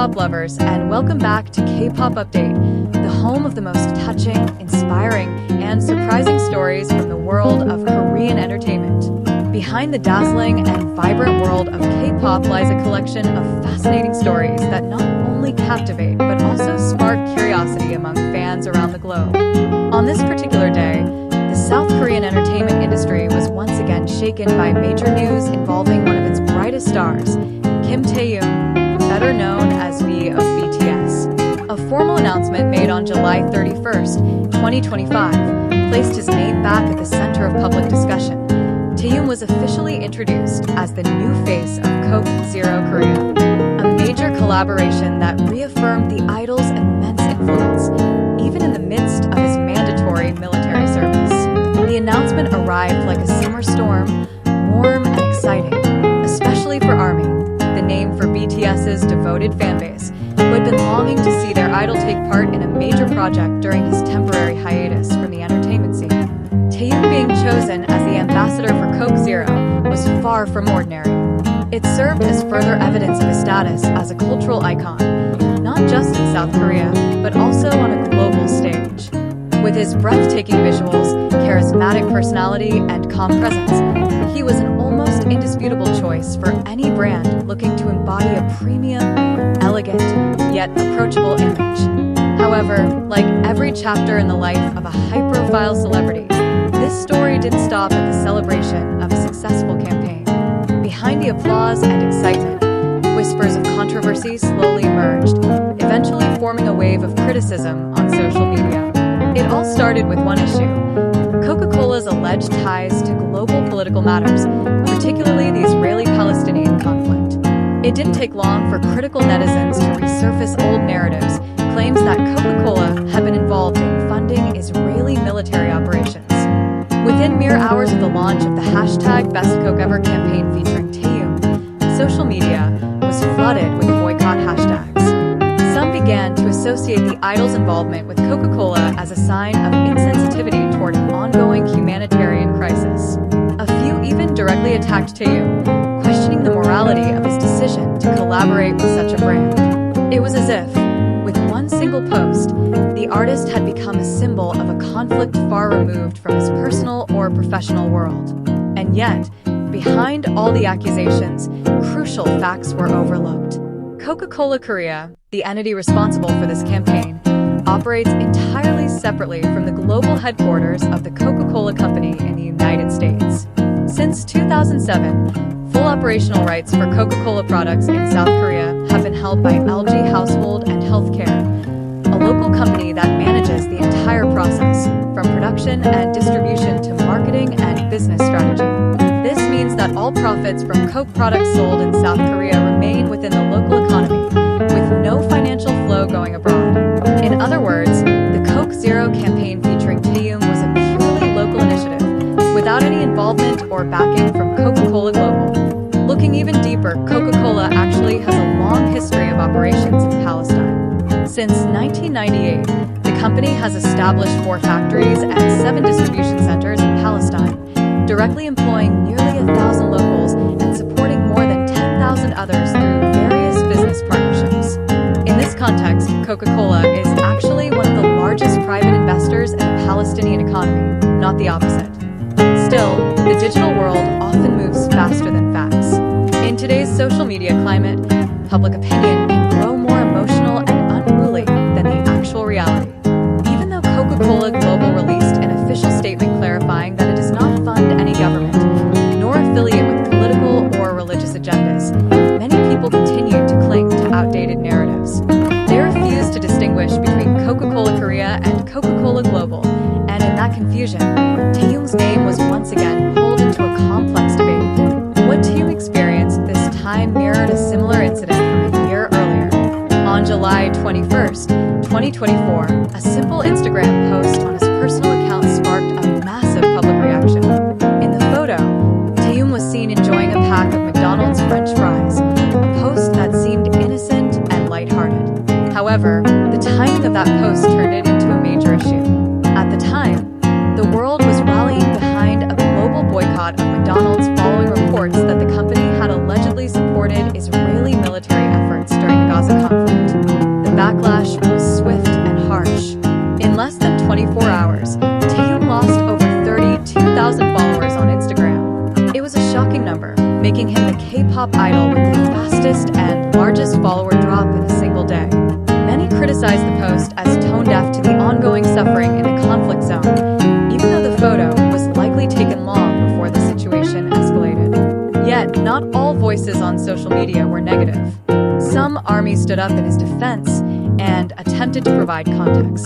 K-pop lovers, and welcome back to K-pop Update, the home of the most touching, inspiring, and surprising stories from the world of Korean entertainment. Behind the dazzling and vibrant world of K-pop lies a collection of fascinating stories that not only captivate but also spark curiosity among fans around the globe. On this particular day, the South Korean entertainment industry was once again shaken by major news involving one of its brightest stars, Kim Taehyung, better known as V of BTS. A formal announcement made on July 31st, 2025, placed his name back at the center of public discussion. Taehyung was officially introduced as the new face of Coke Zero Korea, a major collaboration that reaffirmed the idol's immense influence, even in the midst of his mandatory military service. The announcement arrived like a summer storm, warm and exciting, especially for ARMY, the name for BTS's devoted fanbase, who had been longing to see their idol take part in a major project during his temporary hiatus from the entertainment scene. Taehyung being chosen as the ambassador for Coke Zero was far from ordinary. It served as further evidence of his status as a cultural icon, not just in South Korea, but also on a global stage. With his breathtaking visuals, charismatic personality, and calm presence, he was an almost indisputable choice for any brand looking to embody a premium, elegant, yet approachable image. However, like every chapter in the life of a high-profile celebrity, this story didn't stop at the celebration of a successful campaign. Behind the applause and excitement, whispers of controversy slowly emerged, eventually forming a wave of criticism on social media. It all started with one issue: Coca-Cola's alleged ties to global political matters, particularly the Israeli-Palestinian conflict. It didn't take long for critical netizens to resurface old narratives, claims that Coca-Cola had been involved in funding Israeli military operations. Within mere hours of the launch of the #BestCokeEver campaign featuring Taehyung, social media was flooded with boycott hashtags. Some began to associate the idol's involvement with Coca-Cola as a sign of insensitivity toward an ongoing humanitarian crisis. A few even directly attacked Taehyung, questioning the morality of his decision to collaborate with such a brand. It was as if, with one single post, the artist had become a symbol of a conflict far removed from his personal or professional world. And yet, behind all the accusations, crucial facts were overlooked. Coca-Cola Korea, the entity responsible for this campaign, operates entirely separately from the global headquarters of the Coca-Cola Company in the United States. Since 2007, full operational rights for Coca-Cola products in South Korea have been held by LG Household and Healthcare, a local company that manages the entire process, from production and distribution to marketing and business strategy. This means that all profits from Coke products sold in South Korea remain within the local economy, with no financial flow going abroad. In other words, the Coke Zero campaign featuring Taehyung was a purely local initiative, without any involvement or backing from Coca-Cola Global. Looking even deeper, Coca-Cola actually has a long history of operations in Palestine. Since 1998, the company has established 4 factories and 7 distribution centers in Palestine, directly employing nearly 1,000 locals and supporting more than 10,000 others through various business partnerships. In this context, Coca-Cola is actually one of the largest private investors in the Palestinian economy, not the opposite. Still, the digital world often moves faster than facts. In today's social media climate, public opinion can grow more emotional and unruly than the actual reality. Even though Coca-Cola Global released an official statement clarifying that it does not fund any government, nor affiliate with political or religious agendas, many people continue to cling to outdated narratives. They refuse to distinguish between Coca-Cola Korea and Coca-Cola Global, and in that confusion, Taehyung's name was once again pulled into a complex debate. What Taehyung experienced this time mirrored a similar incident from a year earlier. On July 21st, 2024, a simple Instagram post on his personal account sparked a massive public reaction. In the photo, Taehyung was seen enjoying a pack of McDonald's French fries, a post that seemed innocent and lighthearted. However, the timing of that post turned it into a major issue. At the time, the world was rallying behind a global boycott of McDonald's following reports that the company had allegedly supported Israeli military efforts during the Gaza conflict. making him the K-pop idol with the fastest and largest follower drop in a single day. Many criticize the post as tone-deaf to the ongoing suffering in a conflict zone, even though the photo was likely taken long before the situation escalated. Yet, not all voices on social media were negative. Some ARMY stood up in his defense and attempted to provide context.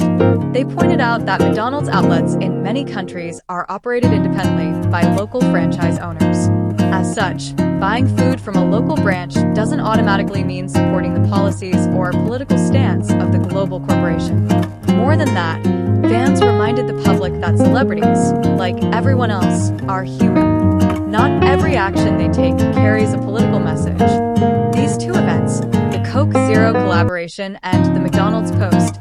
They pointed out that McDonald's outlets in many countries are operated independently by local franchise owners. As such, buying food from a local branch doesn't automatically mean supporting the policies or political stance of the global corporation. More than that, fans reminded the public that celebrities, like everyone else, are human. Not every action they take carries a political message. These two events, the Coke Zero collaboration and the McDonald's post,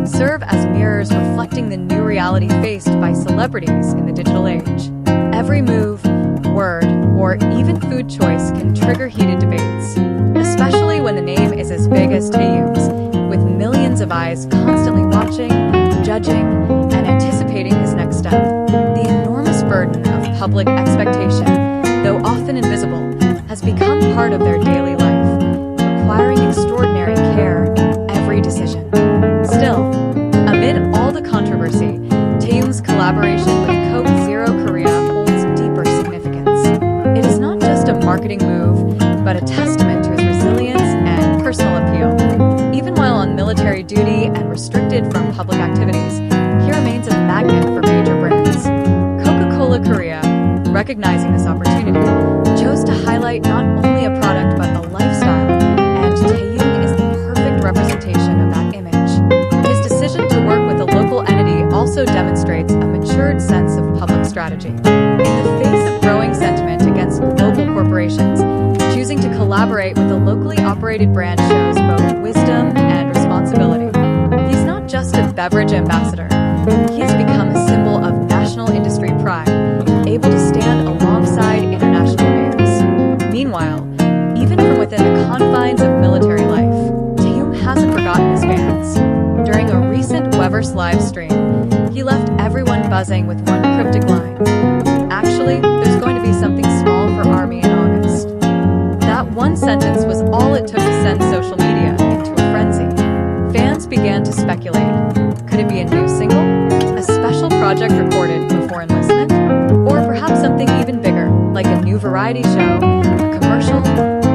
serve as mirrors reflecting the new reality faced by celebrities in the digital age. Every move, word, or even food choice can trigger heated debates, especially when the name is as big as Taehyung's, with millions of eyes constantly watching, judging, and anticipating his next step. The enormous burden of public expectation, though often invisible, has become part of their daily life, requiring extraordinary care in every decision. Still, amid all the controversy, Taehyung's collaboration with Coke Zero Korea holds deeper significance. It is not just a marketing move, but a testament to his resilience and personal appeal. Even while on military duty and restricted from public activities, he remains a magnet for major brands. Coca-Cola Korea, recognizing this opportunity, chose to highlight not only a product but a lifestyle, and Taehyung is the perfect representation of that image. His decision to work with a local entity also demonstrates a matured sense of public strategy. In the face of growing sentiment against global corporations, choosing to collaborate with a locally operated brand shows both wisdom and responsibility. He's not just a beverage ambassador. He has become a symbol of national industry pride, able to stand alongside international names. Meanwhile, even from within the confines of military life, Taehyung hasn't forgotten his fans. During a recent Weverse live stream, he left everyone buzzing with one cryptic line. Actually, there's going to be something small for ARMY in August. That one sentence was all it took to send social media into a frenzy. Fans began to speculate. Could it be a new single? A special project recorded before enlistment? Or perhaps something even bigger, like a new variety show, a commercial,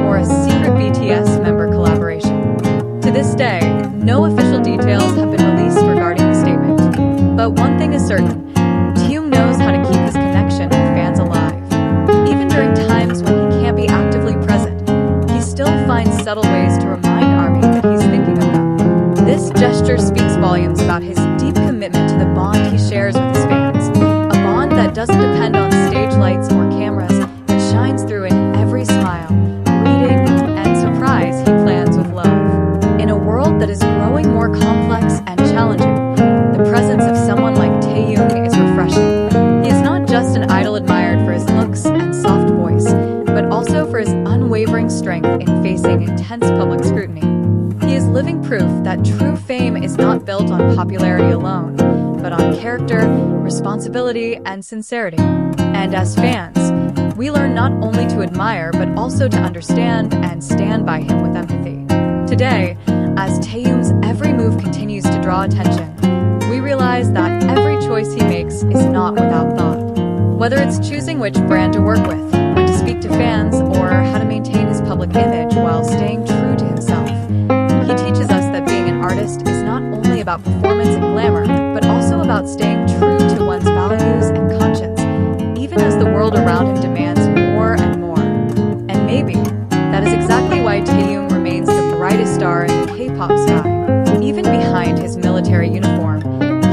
or a secret BTS member collaboration? To this day, no official details have been released regarding the statement. But one thing is certain, Taehyung knows how to keep his connection with fans alive. Even during times when he can't be actively present, he still finds subtle ways to remind ARMY that he's thinking of them. This gesture speaks volumes about his deep commitment to the bond he shares with his fans, a bond that doesn't depend on stage lights or cameras, but shines through in every smile, reading, and surprise he plans with love. In a world that is growing more complex and challenging, the presence of someone like Taehyung is refreshing. He is not just an idol admired for his looks and soft voice, but also for his unwavering strength in facing intense public scrutiny. He is living proof that true fame is not built on popularity alone, but on character, responsibility, and sincerity. And as fans, we learn not only to admire, but also to understand and stand by him with empathy. Today, as Taehyung's every move continues to draw attention, we realize that every choice he makes is not without thought. Whether it's choosing which brand to work with, when to speak to fans, or how to maintain his public image while staying true to himself, he teaches us that being an artist is not only about performance and glamour, but also about staying true to one's values and conscience, even as the world around him demands more and more. And maybe that is exactly why Taehyung remains the brightest star in the K-pop sky. Even behind his military uniform,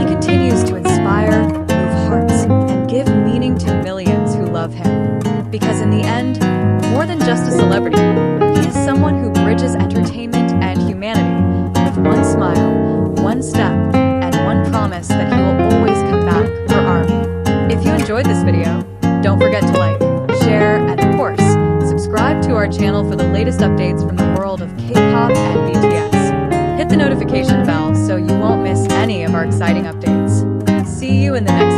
he continues to inspire, move hearts, and give meaning to millions who love him. Because in the end, more than just a celebrity, he is someone who bridges entertainment and humanity with one smile, one step, and one promise that he will always come back for ARMY. If you enjoyed this video, don't forget to like, share, and of course, subscribe to our channel for the latest updates from the world of K-pop and BTS. Hit the notification bell so you won't miss any of our exciting updates. See you in the next